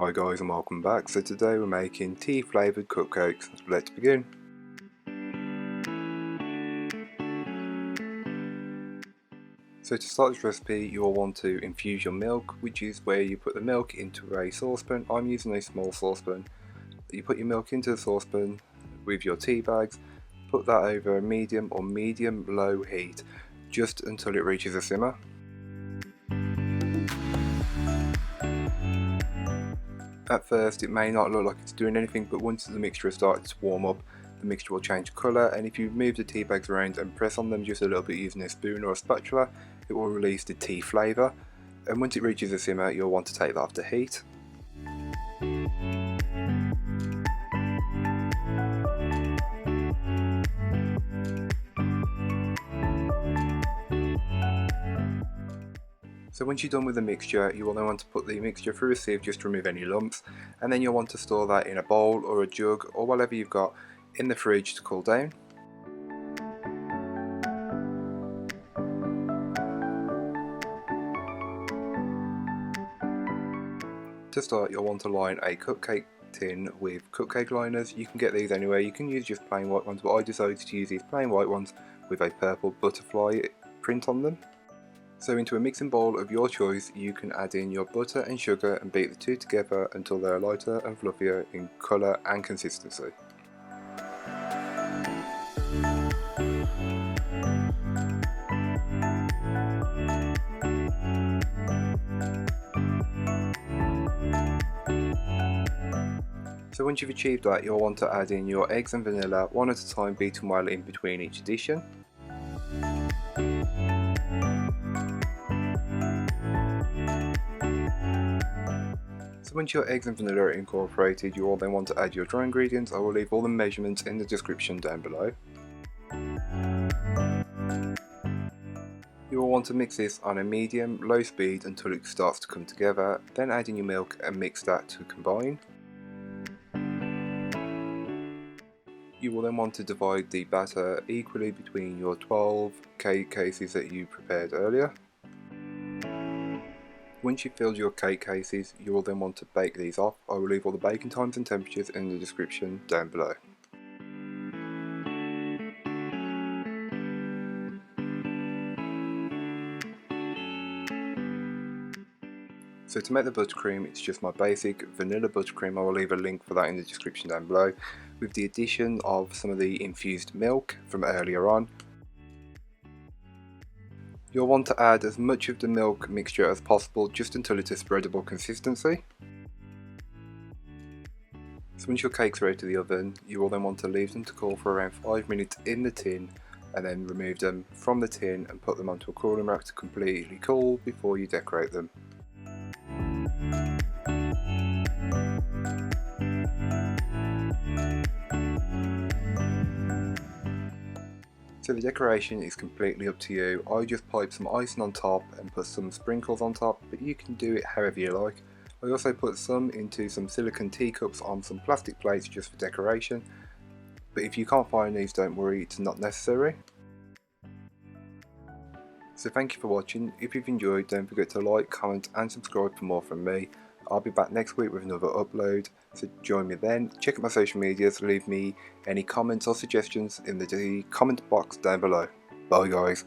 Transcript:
Hi guys and welcome back. So today we're making tea flavoured cupcakes. Let's begin. So to start this recipe you will want to infuse your milk, which is where you put the milk into a saucepan. I'm using a small saucepan. You put your milk into the saucepan with your tea bags, put that over a medium or medium low heat just until it reaches a simmer. At first it may not look like it's doing anything, but once the mixture starts to warm up, the mixture will change colour, and if you move the tea bags around and press on them just a little bit using a spoon or a spatula, it will release the tea flavour, and once it reaches a simmer you'll want to take that off the heat. So once you're done with the mixture, you will then want to put the mixture through a sieve just to remove any lumps, and then you'll want to store that in a bowl or a jug or whatever you've got in the fridge to cool down. To start, you'll want to line a cupcake tin with cupcake liners. You can get these anywhere, you can use just plain white ones, but I decided to use these plain white ones with a purple butterfly print on them. So into a mixing bowl of your choice you can add in your butter and sugar and beat the two together until they are lighter and fluffier in colour and consistency. So once you've achieved that, you'll want to add in your eggs and vanilla one at a time, beaten well in between each addition. So once your eggs and vanilla are incorporated, you will then want to add your dry ingredients. I will leave all the measurements in the description down below. You will want to mix this on a medium-low speed until it starts to come together, then add in your milk and mix that to combine. You will then want to divide the batter equally between your 12 cake cases that you prepared earlier. Once you've filled your cake cases, you will then want to bake these off. I will leave all the baking times and temperatures in the description down below. So to make the buttercream, it's just my basic vanilla buttercream. I will leave a link for that in the description down below, with the addition of some of the infused milk from earlier on. You'll want to add as much of the milk mixture as possible just until it's a spreadable consistency. So once your cakes are out of the oven, you will then want to leave them to cool for around 5 minutes in the tin, and then remove them from the tin and put them onto a cooling rack to completely cool before you decorate them. So the decoration is completely up to you. I just piped some icing on top and put some sprinkles on top, but you can do it however you like. I also put some into some silicone teacups on some plastic plates just for decoration, but if you can't find these, don't worry, it's not necessary. So thank you for watching. If you've enjoyed, don't forget to like, comment and subscribe for more from me. I'll be back next week with another upload, so join me then. Check out my social medias, leave me any comments or suggestions in the comment box down below. Bye guys.